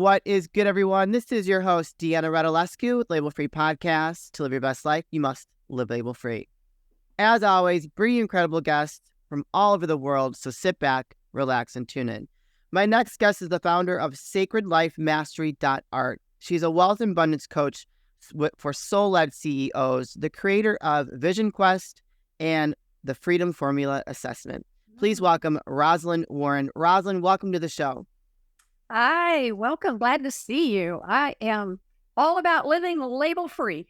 What is good, everyone? This is your host, Deanna Radulescu with Label Free Podcast. To live your best life, you must live label free. As always, bring you incredible guests from all over the world, so sit back, relax, and tune in. My next guest is the founder of sacredlifemastery.art. She's a wealth and abundance coach for soul-led CEOs, the creator of Vision Quest and the Freedom Formula Assessment. Please welcome Rozlyn Warren. Rozlyn, welcome to the show. Hi, welcome. Glad to see you. I am all about living label free.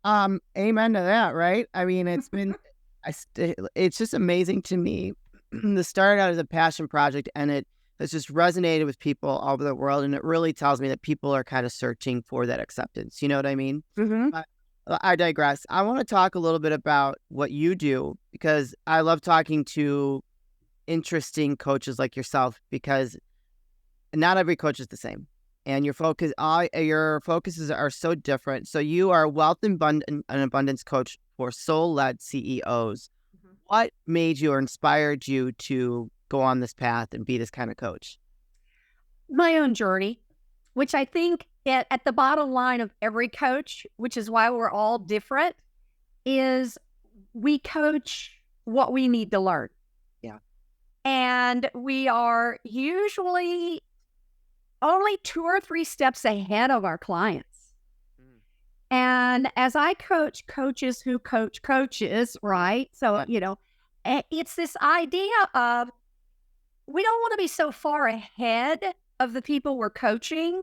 Amen to that, right? I mean, it's just amazing to me. This started out as a passion project, and it has just resonated with people all over the world, and it really tells me that people are kind of searching for that acceptance. You know what I mean? Mm-hmm. I digress. I want to talk a little bit about what you do, because I love talking to interesting coaches like yourself, because not every coach is the same, and your focuses are so different. So you are a wealth and abundance coach for soul-led CEOs. Mm-hmm. What made you or inspired you to go on this path and be this kind of coach? My own journey, which I think at the bottom line of every coach, which is why we're all different, is we coach what we need to learn. Yeah. And we are usually only 2 or 3 steps ahead of our clients. And as I coach coaches who coach coaches, right? So, it's this idea of we don't want to be so far ahead of the people we're coaching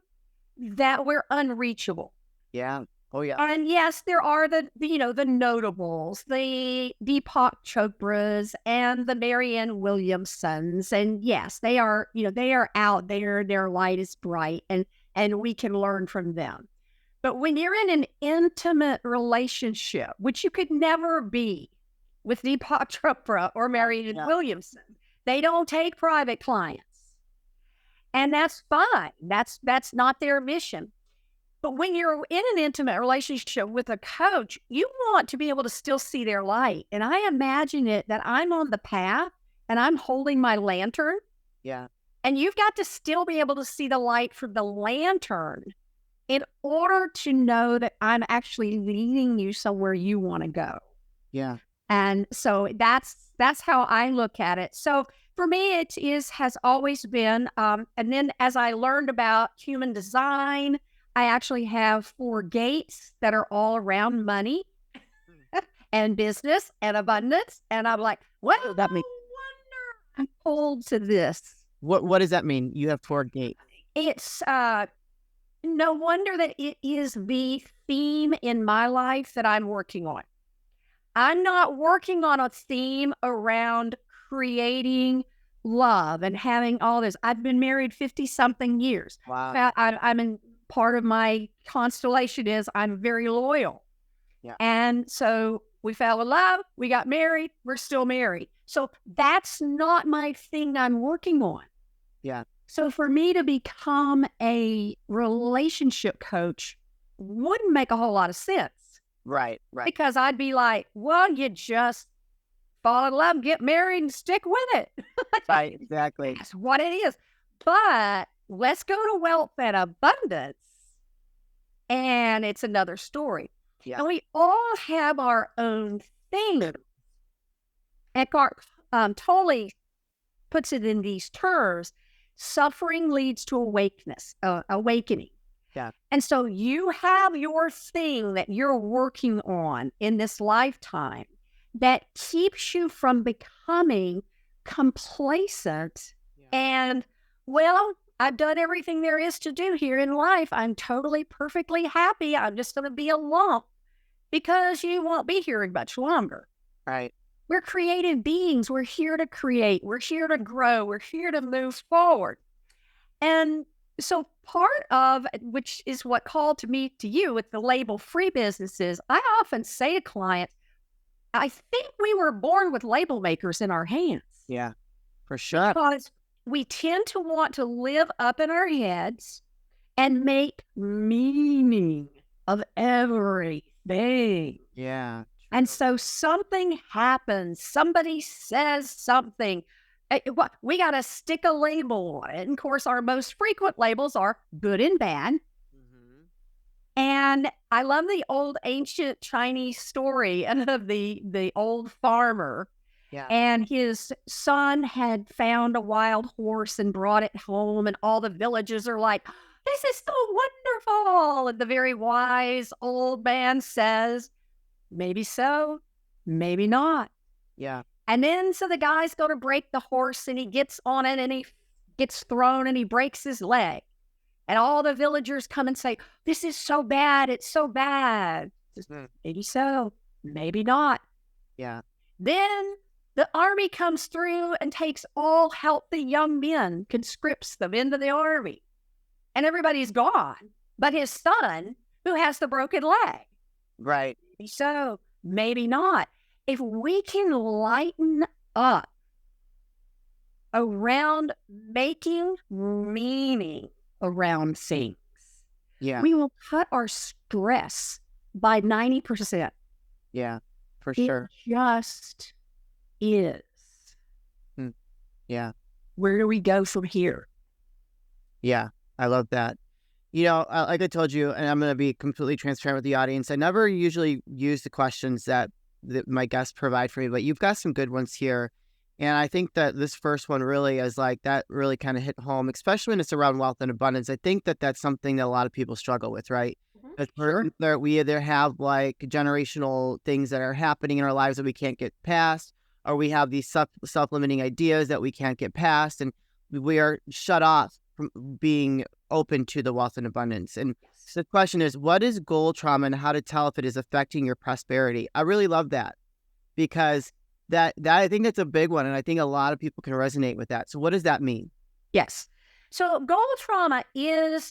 that we're unreachable. Yeah. Oh, yeah. And yes, there are the notables, the Deepak Chopras and the Marianne Williamsons. And yes, they are out there, their light is bright, and we can learn from them. But when you're in an intimate relationship, which you could never be with Deepak Chopra or Marianne Williamson, they don't take private clients. And that's fine. That's not their mission. But when you're in an intimate relationship with a coach, you want to be able to still see their light. And I imagine it that I'm on the path and I'm holding my lantern. Yeah. And you've got to still be able to see the light from the lantern in order to know that I'm actually leading you somewhere you want to go. Yeah. And so that's how I look at it. So for me, has always been, and then as I learned about human design, I actually have 4 gates that are all around money and business and abundance. And I'm like, what does that mean? I'm pulled to this. What does that mean? You have 4 gates. It's no wonder that it is the theme in my life that I'm working on. I'm not working on a theme around creating love and having all this. I've been married 50-something years. Wow. I'm in part of my constellation is I'm very loyal. Yeah. And so we fell in love, we got married, we're still married. So that's not my thing I'm working on. Yeah. So for me to become a relationship coach wouldn't make a whole lot of sense. Right. Because I'd be like, well, you just fall in love, get married, and stick with it. Right, exactly. That's what it is. But let's go to wealth and abundance. And it's another story. Yeah. And we all have our own thing. Eckhart Tolle puts it in these terms. Suffering leads to awakening. Yeah. And so you have your thing that you're working on in this lifetime that keeps you from becoming complacent and, well, I've done everything there is to do here in life. I'm totally, perfectly happy. I'm just going to be a lump, because you won't be here much longer. Right. We're creative beings. We're here to create. We're here to grow. We're here to move forward. And so part of, which is what called to me to you with the label-free businesses, I often say to clients, I think we were born with label makers in our hands. Yeah, for sure. Because we tend to want to live up in our heads and make meaning of everything. Yeah. And so something happens, somebody says something, We got to stick a label on it. And of course, our most frequent labels are good and bad. Mm-hmm. And I love the old ancient Chinese story of the old farmer. Yeah. And his son had found a wild horse and brought it home. And all the villagers are like, this is so wonderful. And the very wise old man says, maybe so, maybe not. Yeah. And then so the guy's going to break the horse and he gets on it and he gets thrown and he breaks his leg. And all the villagers come and say, this is so bad. It's so bad. Maybe so, maybe not. Yeah. Then the army comes through and takes all healthy young men, conscripts them into the army. And everybody's gone. But his son, who has the broken leg. Right. Maybe so, maybe not. If we can lighten up around making meaning around things, we will cut our stress by 90%. Yeah, for sure. It just is. Yeah. Where do we go from here? Yeah, I love that. Like I told you, and I'm going to be completely transparent with the audience, I never usually use the questions that my guests provide for me, but you've got some good ones here. And I think that this first one really is like, that really kind of hit home, especially when it's around wealth and abundance. I think that that's something that a lot of people struggle with, right? Sure. We either have like generational things that are happening in our lives that we can't get past, or we have these self-limiting ideas that we can't get past, and we are shut off from being open to the wealth and abundance. And the question is, what is goal trauma and how to tell if it is affecting your prosperity? I really love that, because that I think that's a big one. And I think a lot of people can resonate with that. So what does that mean? Yes. So goal trauma is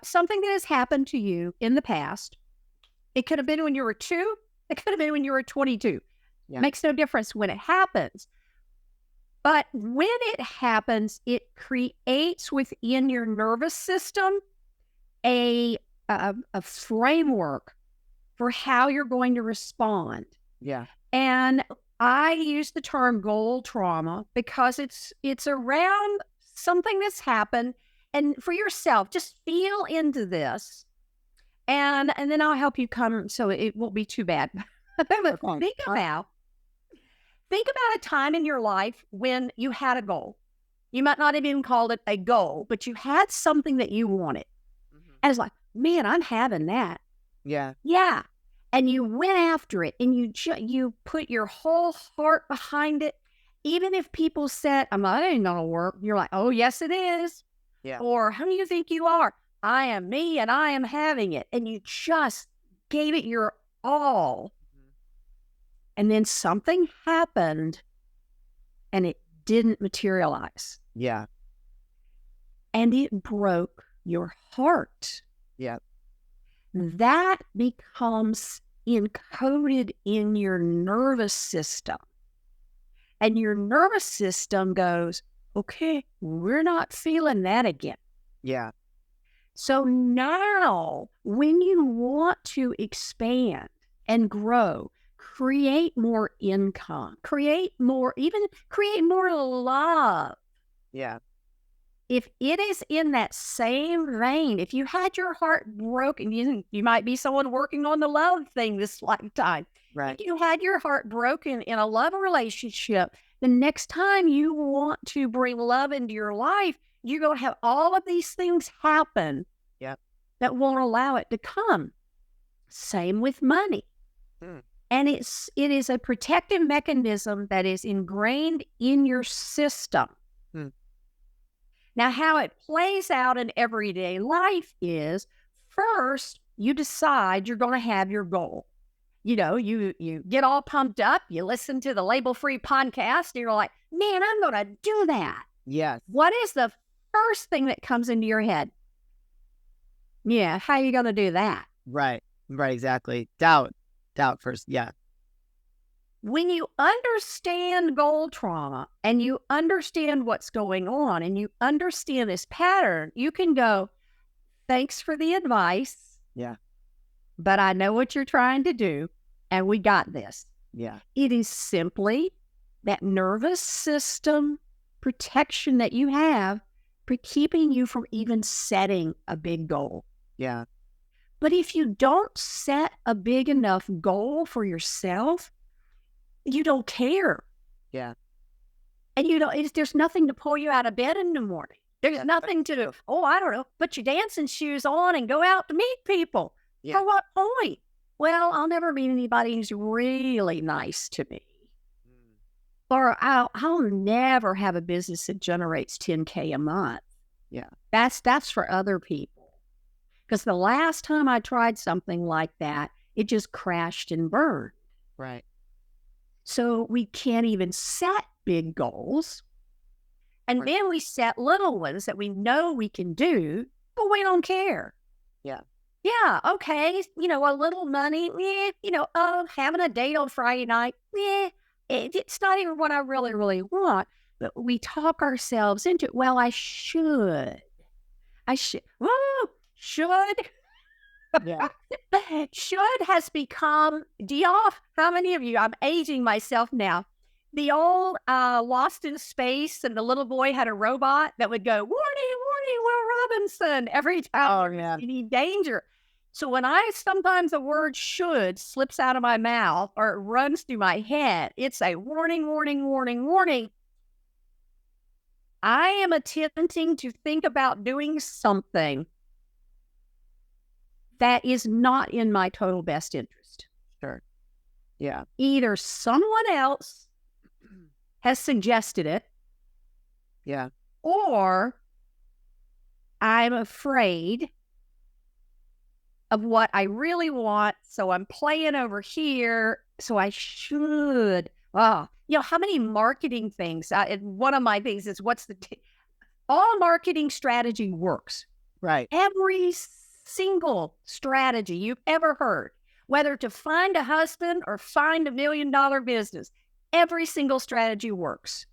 something that has happened to you in the past. It could have been when you were 2. It could have been when you were 22. Yeah. Makes no difference when it happens. But when it happens, it creates within your nervous system a framework for how you're going to respond. Yeah. And I use the term goal trauma because it's around something that's happened. And for yourself, just feel into this. And then I'll help you come so it won't be too bad. Think about a time in your life when you had a goal. You might not have even called it a goal, but you had something that you wanted. Mm-hmm. And it's like, man, I'm having that. Yeah. Yeah. And you went after it and you put your whole heart behind it. Even if people said, that ain't gonna work. You're like, oh, yes, it is. Yeah. Or who do you think you are? I am me and I am having it. And you just gave it your all. And then something happened and it didn't materialize. Yeah. And it broke your heart. Yeah. That becomes encoded in your nervous system. And your nervous system goes, okay, we're not feeling that again. Yeah. So now when you want to expand and grow, create more income, create more love. Yeah. If it is in that same vein, if you had your heart broken, you might be someone working on the love thing this lifetime. Right. If you had your heart broken in a love relationship, the next time you want to bring love into your life, you're going to have all of these things happen that won't allow it to come. Same with money. And it is a protective mechanism that is ingrained in your system. Now, how it plays out in everyday life is, first, you decide you're going to have your goal. You get all pumped up, you listen to the Label Free podcast, and you're like, man, I'm going to do that. Yes. What is the first thing that comes into your head? Yeah, how are you going to do that? Right, exactly. Doubt first, yeah. When you understand goal trauma and you understand what's going on and you understand this pattern, you can go, thanks for the advice. Yeah. But I know what you're trying to do, and we got this. Yeah. It is simply that nervous system protection that you have for keeping you from even setting a big goal. Yeah. But if you don't set a big enough goal for yourself, you don't care. Yeah. And there's nothing to pull you out of bed in the morning. There's nothing to, I don't know, put your dancing shoes on and go out to meet people. Yeah. For what point? Well, I'll never meet anybody who's really nice to me. Or I'll never have a business that generates $10K a month. Yeah. That's for other people. Because the last time I tried something like that, it just crashed and burned. Right. So we can't even set big goals. And then we set little ones that we know we can do, but we don't care. Yeah. Yeah, okay, a little money, having a date on Friday night, it's not even what I really, really want. But we talk ourselves into it. Well, I should. Woo, should. Yeah. Should has become, how many of you, I'm aging myself now, the old Lost in Space, and the little boy had a robot that would go, warning, warning, Will Robinson, every time there's any danger. So when sometimes a word should slips out of my mouth or it runs through my head, it's a warning, warning, warning, warning. I am attempting to think about doing something that is not in my total best interest. Sure. Yeah. Either someone else has suggested it. Yeah. Or I'm afraid of what I really want. So I'm playing over here. So I should. How many marketing things? One of my things is all marketing strategy works. Right. Every single strategy you've ever heard, whether to find a husband or find $1 million business, every single strategy works.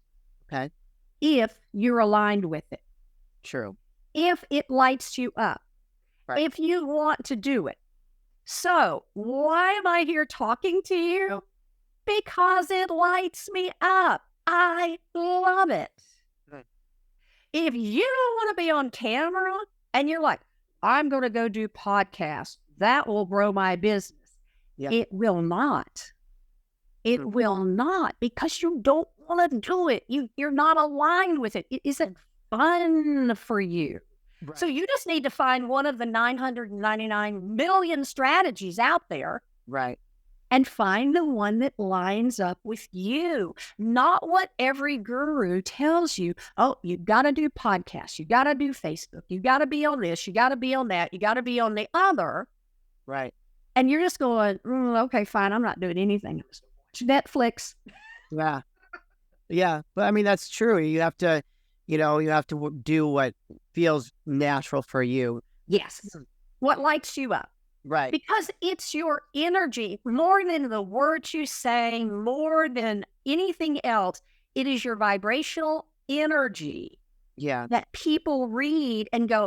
Okay. If you're aligned with it. True. If it lights you up. Right. If you want to do it. So why am I here talking to you? Because it lights me up. I love it. Right. If you don't want to be on camera and you're like, I'm going to go do podcasts, that will grow my business. Yeah. It will not. It will not, because you don't want to do it. You're not aligned with it. It isn't fun for you. Right. So you just need to find one of the 999 million strategies out there. Right. And find the one that lines up with you, not what every guru tells you. Oh, you got to do podcasts. You got to do Facebook. You got to be on this. You got to be on that. You got to be on the other. Right. And you're just going, okay, fine. I'm not doing anything. Watch Netflix. Yeah. Yeah. But I mean, that's true. You have to, do what feels natural for you. Yes. What lights you up. Right. Because it's your energy, more than the words you say, more than anything else. It is your vibrational energy. Yeah. That people read and go,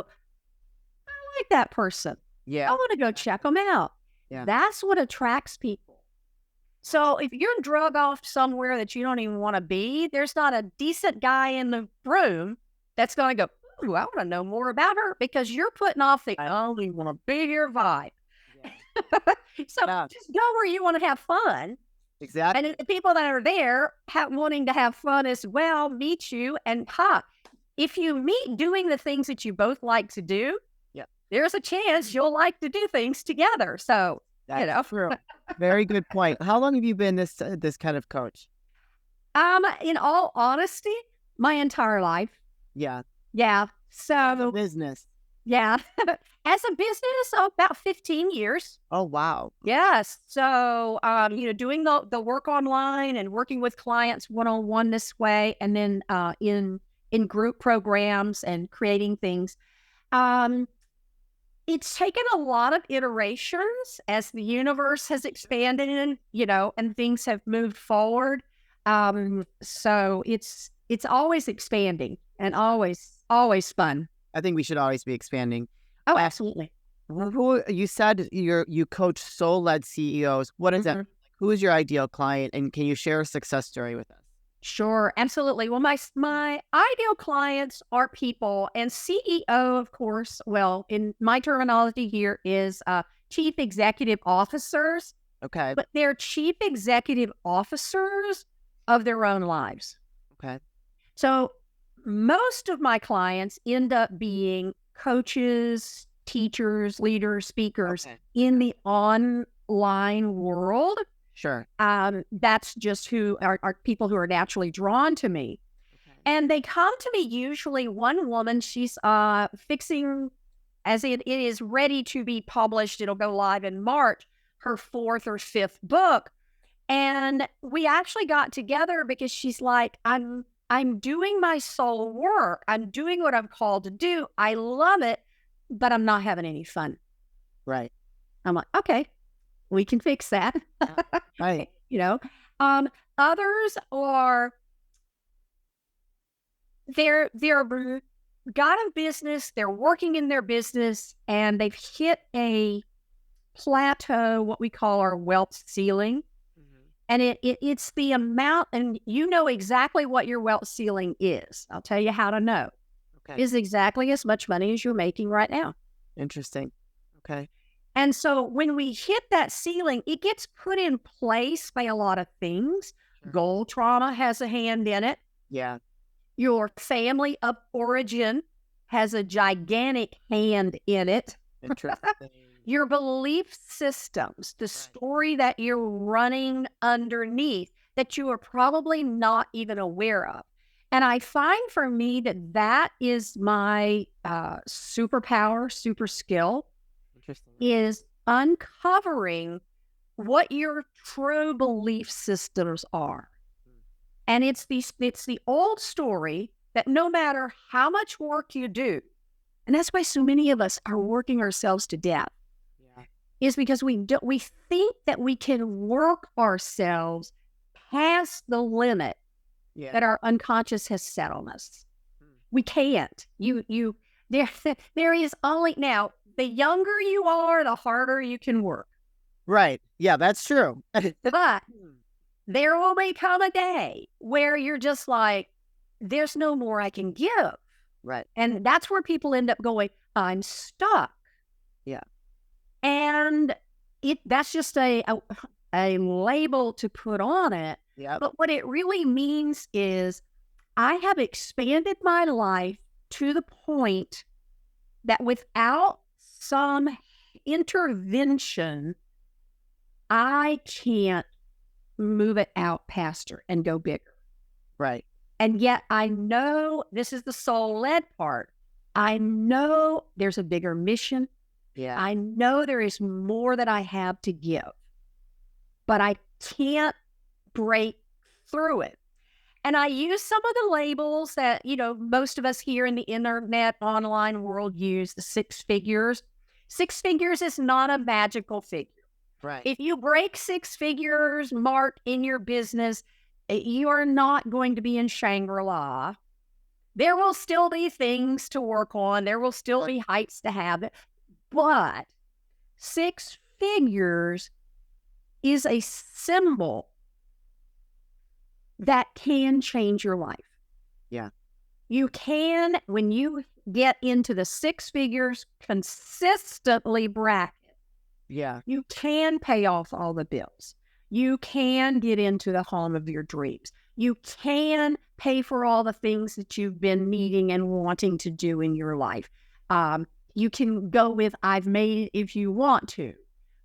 I like that person. Yeah. I want to go check them out. Yeah. That's what attracts people. So if you're drug off somewhere that you don't even want to be, there's not a decent guy in the room that's going to go, ooh, I want to know more about her, because you're putting off the I only want to be here vibe. So just go where you want to have fun. Exactly. And the people that are there wanting to have fun as well meet you. And if you meet doing the things that you both like to do, there's a chance you'll like to do things together. So, that's true. Very good point. How long have you been this kind of coach? In all honesty, my entire life. Yeah. Yeah. So business. Yeah. As a business, about 15 years. Oh, wow. Yes. So, doing the work online and working with clients one-on-one this way, and then in group programs and creating things. It's taken a lot of iterations as the universe has expanded and things have moved forward. So it's always expanding and always fun. I think we should always be expanding. Oh, absolutely. Who you said you coach soul-led CEOs. What is that? Who is your ideal client, and can you share a success story with us? Sure, absolutely. Well, my ideal clients are people, and CEO, of course, well, in my terminology here is chief executive officers, Okay. but they're chief executive officers of their own lives. Okay. So most of my clients end up being coaches, teachers, leaders, speakers Okay. in the online world. Sure. That's just who are people who are naturally drawn to me. Okay. And they come to me usually one woman, she's fixing, as it is ready to be published, it'll go live in March, her 4th or 5th book. And we actually got together because she's like, I'm doing my soul work. I'm doing what I'm called to do. I love it, but I'm not having any fun. Right. I'm like, okay, we can fix that. Right. You know, others are, they're got a business, they're working in their business, and they've hit a plateau, what we call our wealth ceiling. And it's the amount, and you know exactly what your wealth ceiling is. I'll tell you how to know. Okay. Is exactly as much money as you're making right now. Interesting. Okay. And so when we hit that ceiling, it gets put in place by a lot of things. Sure. Goal trauma has a hand in it. Yeah. Your family of origin has a gigantic hand in it. Interesting. Your belief systems, the story that you're running underneath that you are probably not even aware of. And I find for me that is my superpower, super skill, Interesting. is uncovering what your true belief systems are. And it's the old story that no matter how much work you do, and that's why so many of us are working ourselves to death, is because we think that we can work ourselves past the limit that our unconscious has set on us. We can't. There is only, now, the younger you are, the harder you can work. Right. Yeah, that's true. But there will become a day where you're just like, there's no more I can give. Right. And that's where people end up going, I'm stuck. Yeah. And that's just a label to put on it. Yeah. But what it really means is I have expanded my life to the point that without some intervention, I can't move it out past her and go bigger. Right. And yet I know, this is the soul-led part, I know there's a bigger mission. Yeah. I know there is more that I have to give, but I can't break through it. And I use some of the labels that, most of us here in the internet online world use, the 6 figures. 6 figures is not a magical figure. Right. If you break 6 figures mark in your business, you are not going to be in Shangri-La. There will still be things to work on. There will still be heights to have it. But 6 figures is a symbol that can change your life. Yeah. You can, when you get into the 6 figures consistently bracket, Yeah. you can pay off all the bills. You can get into the home of your dreams. You can pay for all the things that you've been needing and wanting to do in your life. You can go with I've made it if you want to.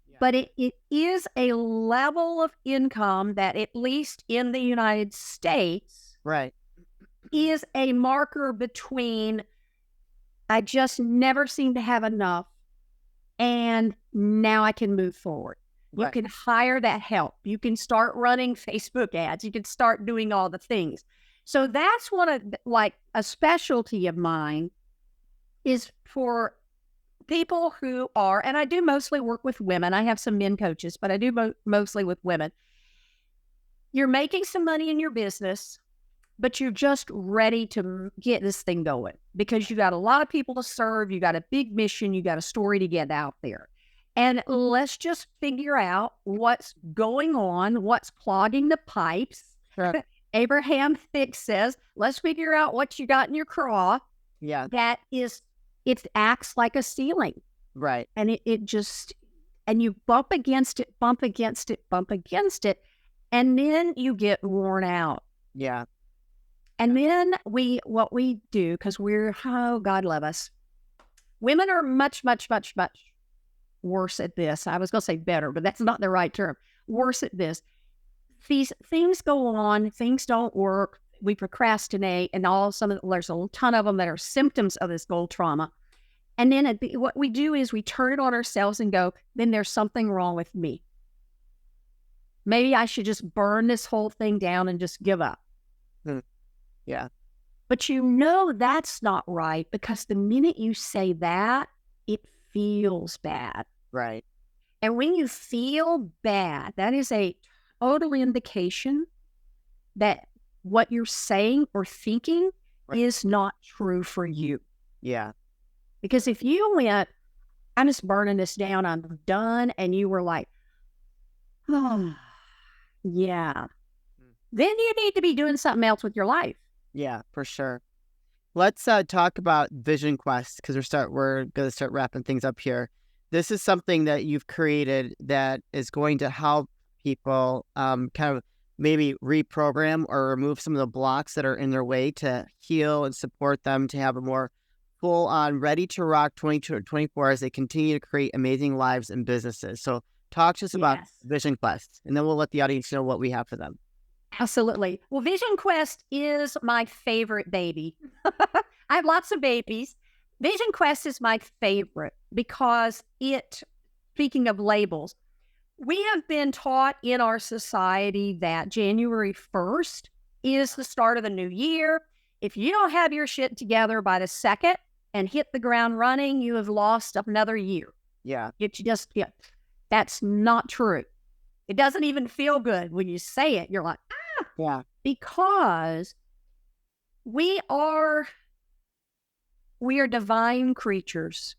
Yeah. But it is a level of income that, at least in the United States, right, is a marker between I just never seem to have enough and now I can move forward. You right. can hire that help. You can start running Facebook ads. You can start doing all the things. So that's one of, like, a specialty of mine is for people who are, and I do mostly work with women. I have some men coaches, but I do mostly with women. You're making some money in your business, but you're just ready to get this thing going because you got a lot of people to serve. You got a big mission. You got a story to get out there. And let's just figure out what's going on, what's clogging the pipes, Sure. Abraham Hicks says, let's figure out what you got in your craw. Yeah. It acts like a ceiling. Right. And it just, and you bump against it, bump against it, bump against it. And then you get worn out. Yeah. And then what we do, because oh, God love us. Women are much, much, much, much worse at this. I was going to say better, but that's not the right term. Worse at this. These things go on, things don't work. We procrastinate, and there's a ton of them that are symptoms of this goal trauma. And then what we do is we turn it on ourselves and go, then there's something wrong with me. Maybe I should just burn this whole thing down and just give up. Yeah. But that's not right, because the minute you say that, it feels bad. Right. And when you feel bad, that is a total indication that what you're saying or thinking is not true for you. Yeah. Because if you went, I'm just burning this down, I'm done, and you were like, oh, yeah, then you need to be doing something else with your life. Yeah, for sure. Let's talk about Vision Quest, because we're going to start wrapping things up here. This is something that you've created that is going to help people kind of maybe reprogram or remove some of the blocks that are in their way to heal and support them to have a more full-on, ready-to-rock 2024 as they continue to create amazing lives and businesses. So talk to us about Vision Quest, and then we'll let the audience know what we have for them. Absolutely. Well, Vision Quest is my favorite baby. I have lots of babies. Vision Quest is my favorite because speaking of labels, we have been taught in our society that January 1st is the start of the new year. If you don't have your shit together by the 2nd and hit the ground running, you have lost another year. Yeah. That's not true. It doesn't even feel good when you say it. You're like, yeah, because we are divine creatures.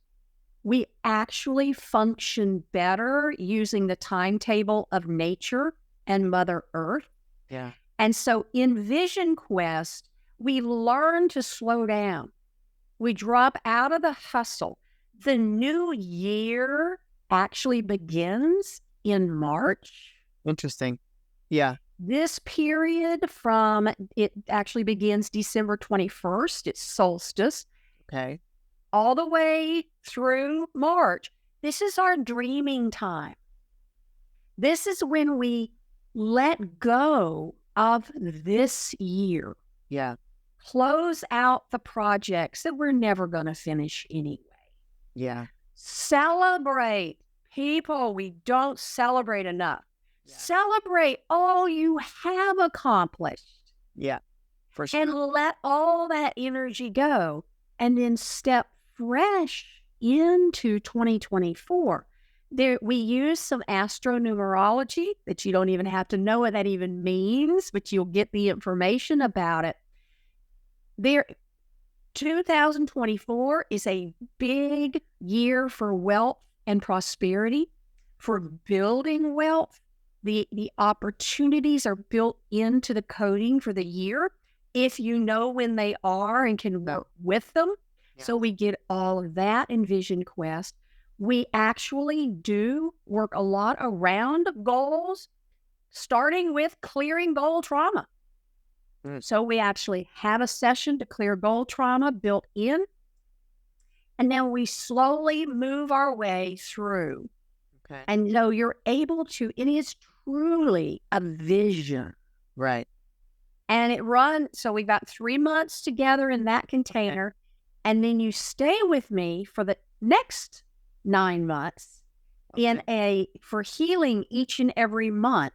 We actually function better using the timetable of nature and Mother Earth. Yeah. And so in Vision Quest, we learn to slow down. We drop out of the hustle. The new year actually begins in March. Interesting. Yeah. This period it actually begins December 21st. It's solstice. Okay. All the way through March. This is our dreaming time. This is when we let go of this year. Yeah. Close out the projects that we're never going to finish anyway. Yeah. Celebrate. People, we don't celebrate enough. Yeah. Celebrate all you have accomplished. Yeah, for sure. And let all that energy go. And then step fresh into 2024. We use some astronumerology that you don't even have to know what that even means, but you'll get the information about it. 2024 is a big year for wealth and prosperity, for building wealth. The opportunities are built into the coding for the year if you know when they are and can work with them. Yeah. So we get all of that in Vision Quest. We actually do work a lot around goals, starting with clearing goal trauma. So we actually have a session to clear goal trauma built in, and then we slowly move our way through. Okay. And so you're able to, it is truly a vision. Right. And it runs, so we've got 3 months together in that container. Okay. And then you stay with me for the next 9 months for healing each and every month.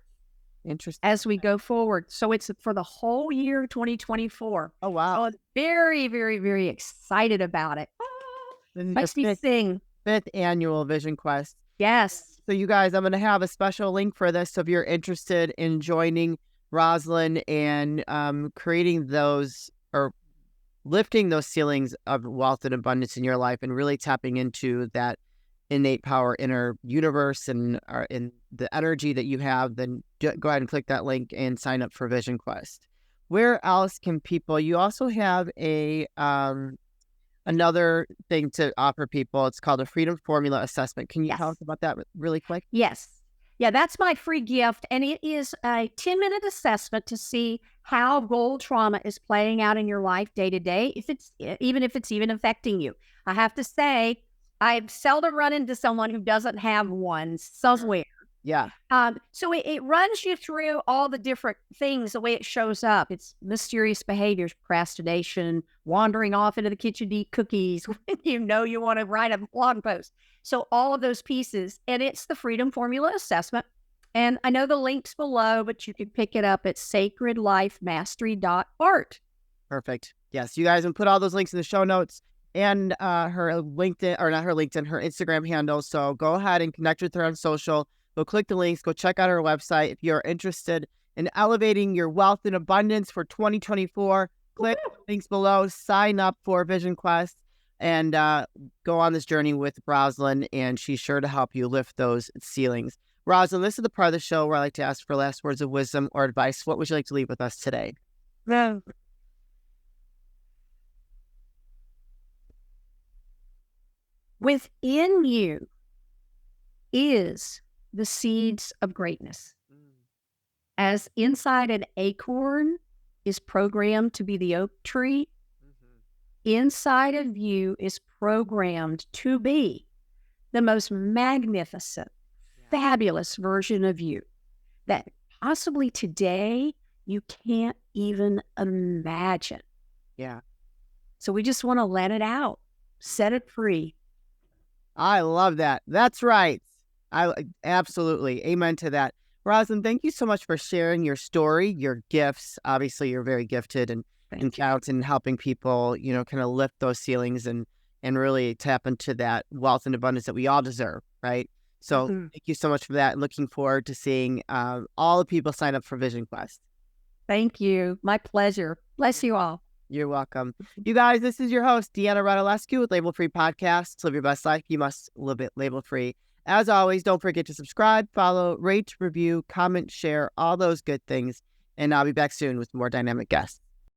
Interesting. As we go forward. So it's for the whole year 2024. Oh, wow. So I'm very, very, very excited about it. Makes me sing. 5th annual Vision Quest. Yes. So you guys, I'm going to have a special link for this. So if you're interested in joining Rozlyn and creating those or lifting those ceilings of wealth and abundance in your life and really tapping into that innate power inner universe and in the energy that you have, then go ahead and click that link and sign up for Vision Quest. where else can people, you also have another thing to offer people. It's called a Freedom Formula Assessment. Can you tell us about that really quick? Yes. Yeah, that's my free gift. And it is a 10-minute assessment to see how goal trauma is playing out in your life day to day, if it's even affecting you. I have to say, I've seldom run into someone who doesn't have one somewhere. Yeah. So it runs you through all the different things, the way it shows up. It's mysterious behaviors, procrastination, wandering off into the kitchen to eat cookies when you know you want to write a blog post. So all of those pieces, and it's the Freedom Formula Assessment. And I know the link's below, but you can pick it up at sacredlifemastery.art. Perfect. Yes, you guys can put all those links in the show notes and her LinkedIn, or not her LinkedIn, her Instagram handle. So go ahead and connect with her on social. Go click the links. Go check out her website. If you're interested in elevating your wealth and abundance for 2024, click the links below. Sign up for Vision Quest and go on this journey with Rozlyn, and she's sure to help you lift those ceilings. Rozlyn, this is the part of the show where I like to ask for last words of wisdom or advice. What would you like to leave with us today? Within you is the seeds of greatness. As inside an acorn is programmed to be the oak tree, inside of you is programmed to be the most magnificent, fabulous version of you that possibly today you can't even imagine. Yeah. So we just want to let it out, set it free. I love that. That's right. I absolutely. Amen to that. Rozlyn, thank you so much for sharing your story, your gifts. Obviously, you're very gifted and talented in helping people, kind of lift those ceilings and really tap into that wealth and abundance that we all deserve, right? So thank you so much for that. Looking forward to seeing all the people sign up for Vision Quest. Thank you. My pleasure. Bless you all. You're welcome. You guys, this is your host, Deanna Radulescu with Label Free Podcast. To live your best life, you must live it label free. As always, don't forget to subscribe, follow, rate, review, comment, share, all those good things. And I'll be back soon with more dynamic guests.